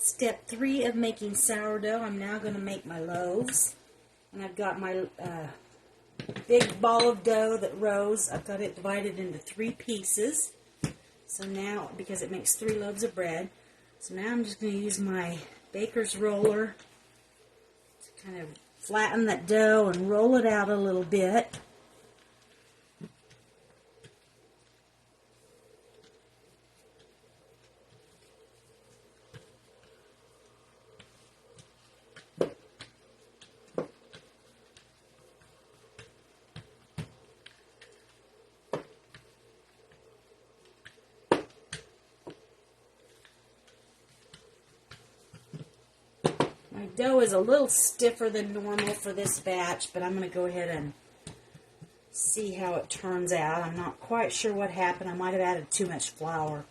Step 3 of making sourdough. I'm now going to make my loaves. And I've got my big ball of dough that rose. I've got it divided into 3 pieces. So now, because it makes 3 loaves of bread, so now I'm just going to use my baker's roller to kind of flatten that dough and roll it out a little bit. My dough is a little stiffer than normal for this batch, but I'm going to go ahead and see how it turns out. I'm not quite sure what happened. I might have added too much flour,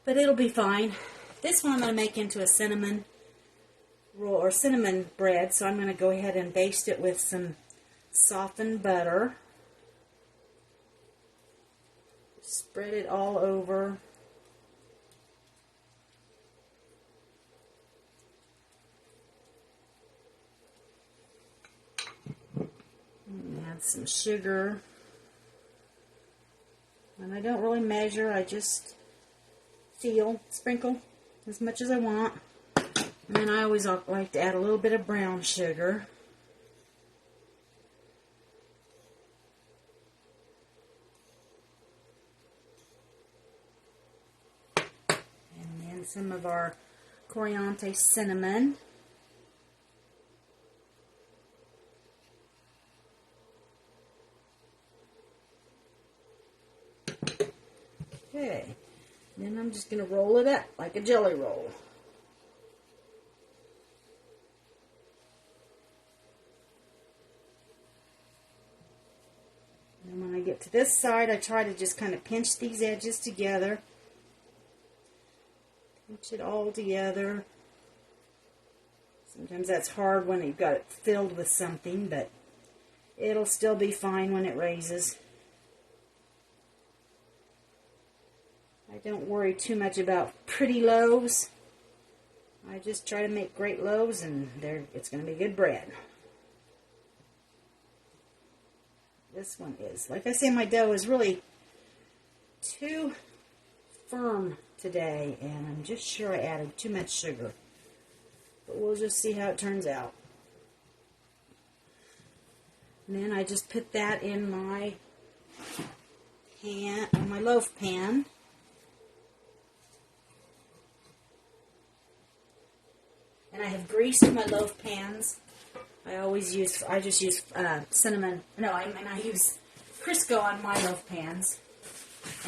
but it'll be fine. This one I'm going to make into a cinnamon roll or cinnamon bread, so I'm going to go ahead and baste it with some softened butter. Spread it all over. Add some sugar. And I don't really measure, I just sprinkle as much as I want. And then I always like to add a little bit of brown sugar. And then some of our coriander cinnamon. Okay, then I'm just going to roll it up like a jelly roll. And when I get to this side, I try to just kind of pinch these edges together. Pinch it all together. Sometimes that's hard when you've got it filled with something, but it'll still be fine when it raises. I don't worry too much about pretty loaves. I just try to make great loaves, and it's going to be good bread. This one is. Like I say, my dough is really too firm today, and I'm just sure I added too much sugar. But we'll just see how it turns out. And then I just put that in my loaf pan. And I have greased my loaf pans. I just use cinnamon. No, I use Crisco on my loaf pans.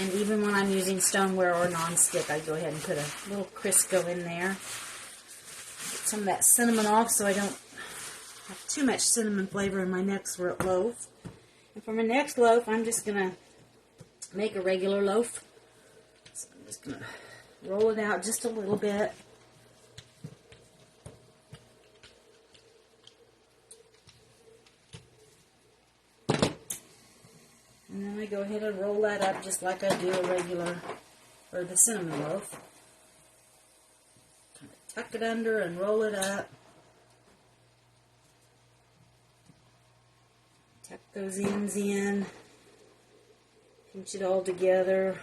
And even when I'm using stoneware or nonstick, I go ahead and put a little Crisco in there. Get some of that cinnamon off so I don't have too much cinnamon flavor in my next loaf. And for my next loaf, I'm just going to make a regular loaf. So I'm just going to roll it out just a little bit. And then I go ahead and roll that up just like I do the cinnamon loaf. Kind of tuck it under and roll it up. Tuck those ends in. Pinch it all together.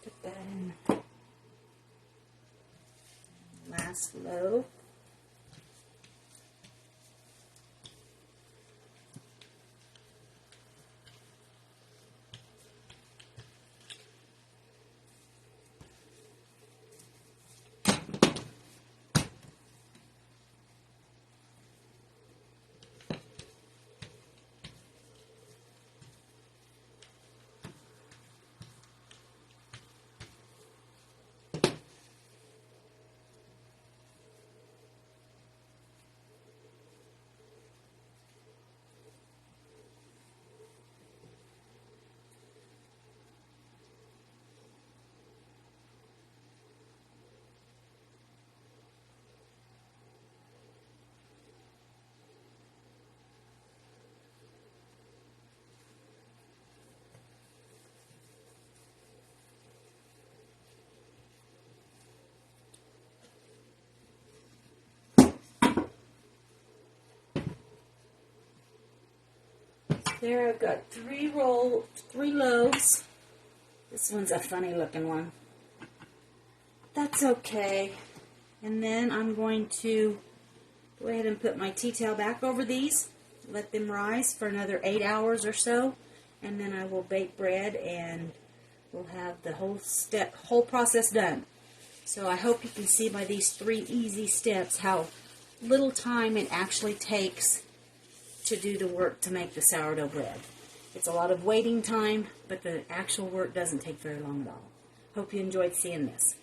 Put that in. Last loaf. There I've got three loaves. This one's a funny looking one. That's okay. And then I'm going to go ahead and put my tea towel back over these. Let them rise for another 8 hours or so. And then I will bake bread and we'll have the whole process done. So I hope you can see by these 3 easy steps how little time it actually takes to do the work to make the sourdough bread. It's a lot of waiting time, but the actual work doesn't take very long at all. Hope you enjoyed seeing this.